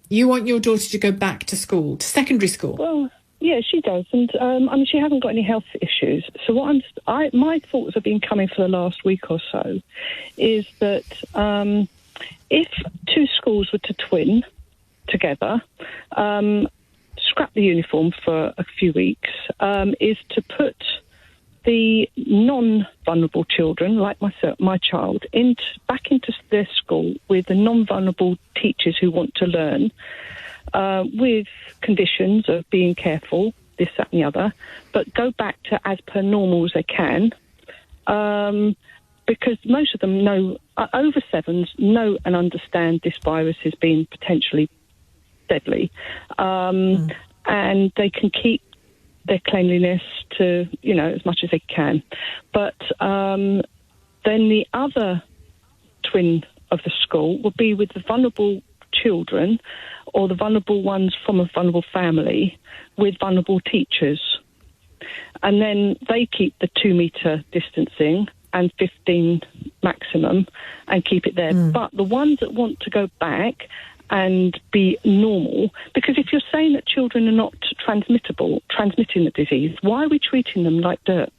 You want your daughter to go back to school, to secondary school? Well, yeah, she does, and she hasn't got any health issues. So my thoughts have been coming for the last week or so, is that if two schools were to twin together, scrap the uniform for a few weeks, is to put the non-vulnerable children, like my child, back into their school with the non-vulnerable teachers who want to learn, with conditions of being careful, this, that and the other, but go back to as per normal as they can, because most of them know, over sevens, know and understand this virus has been potentially deadly, and they can keep their cleanliness to, as much as they can. But then the other twin of the school will be with the vulnerable children or the vulnerable ones from a vulnerable family with vulnerable teachers. And then they keep the 2 metre distancing and 15 maximum and keep it there. But the ones that want to go back and be normal, because if you're saying that children are not transmitting the disease, why are we treating them like dirt?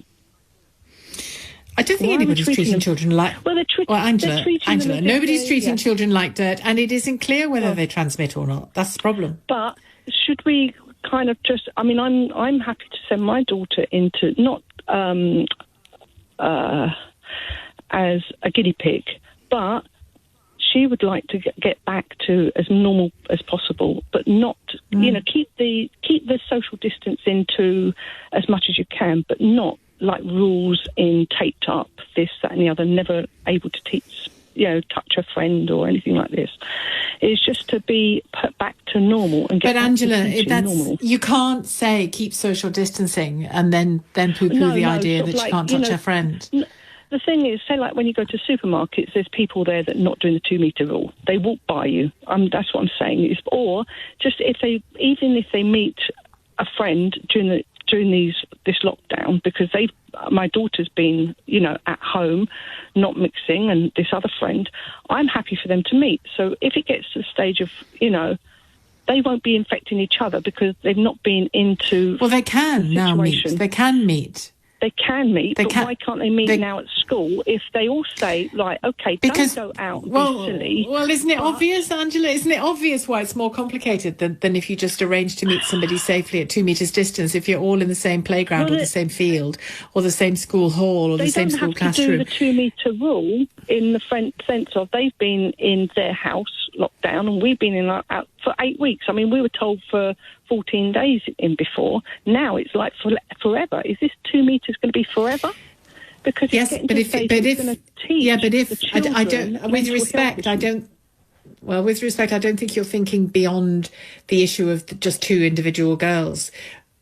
I don't think anybody's treating children like... Well, Angela, nobody's treating children like dirt, and it isn't clear whether they transmit or not. That's the problem. But should we kind of just... I'm happy to send my daughter into, not as a guinea pig, but she would like to get back to as normal as possible, but not, keep the social distance into as much as you can, but not like rules in taped up, this, that and the other, never able to teach, touch a friend or anything like this. It's just to be put back to normal and get. But Angela, normal. You can't say keep social distancing and then poo-poo the idea that you can't touch a friend. The thing is, say like when you go to supermarkets, there's people there that are not doing the 2 metre rule. They walk by you. That's what I'm saying. Or just even if they meet a friend during this lockdown, because my daughter's been, at home, not mixing, and this other friend, I'm happy for them to meet. So if it gets to the stage of, they won't be infecting each other because they've not been into. Well, they can now meet. They can meet. They can meet, why can't they meet now at school if they all say, like, okay, don't go out and be silly? Well, isn't it obvious, Angela? Isn't it obvious why it's more complicated than if you just arrange to meet somebody safely at 2 metres distance, if you're all in the same playground or the same field or the same school hall or the same school classroom? They don't have to do the 2 metre rule in the sense of they've been in their house locked down and we've been out for 8 weeks. I mean, we were told for 14 days in before. Now it's like forever. Is this 2 metres going to be forever? Because yes, but if I don't, with respect, I don't. Well, with respect, I don't think you're thinking beyond the issue of just two individual girls.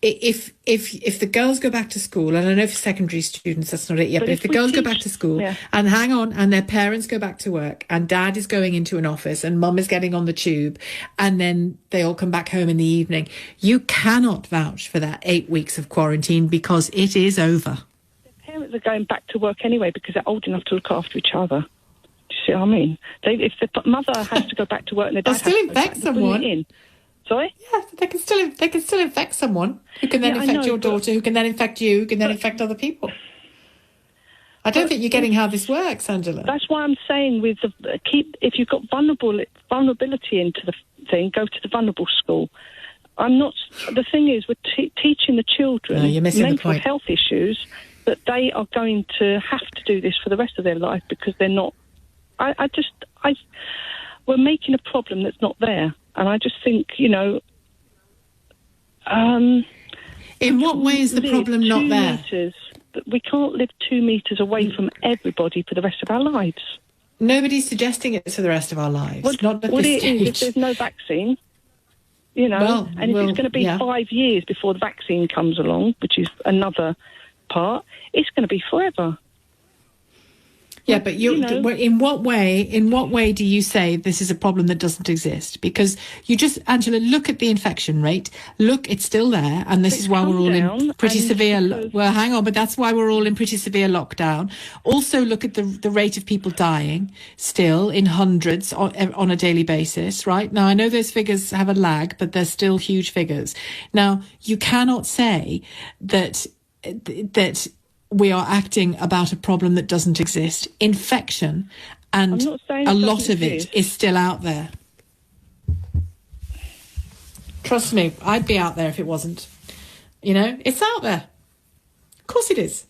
If the girls go back to school, and I know for secondary students that's not it yet, but if the girls go back to school and hang on, and their parents go back to work, and dad is going into an office, and mum is getting on the tube, and then they all come back home in the evening, you cannot vouch for that 8 weeks of quarantine because it is over. Their parents are going back to work anyway because they're old enough to look after each other. Do you see what I mean? If the mother has to go back to work and the dad has to go back, someone. In. Sorry? Yes, they can still infect someone who can then infect your daughter, who can then infect you, who can then infect other people. I don't think you're getting how this works, Angela. That's why I'm saying if you've got vulnerability into the thing, go to the vulnerable school. The thing is, we're teaching the children mental health issues that they are going to have to do this for the rest of their life because they're not. We're making a problem that's not there. And I just think, in what way is the problem not there? We can't live 2 metres away from everybody for the rest of our lives. Nobody's suggesting it's for the rest of our lives. Not at this stage. If there's no vaccine, and if it's going to be 5 years before the vaccine comes along, which is another part, it's going to be forever. Yeah, but in what way do you say this is a problem that doesn't exist? Because Angela, look at the infection rate. Look, it's still there, and this is why we're all in pretty severe. Well, hang on, but that's why we're all in pretty severe lockdown. Also, look at the rate of people dying, still in hundreds on a daily basis. Right now, I know those figures have a lag, but they're still huge figures. Now, you cannot say that we are acting about a problem that doesn't exist. Infection, and a lot of it is still out there. Trust me, I'd be out there if it wasn't. It's out there. Of course it is.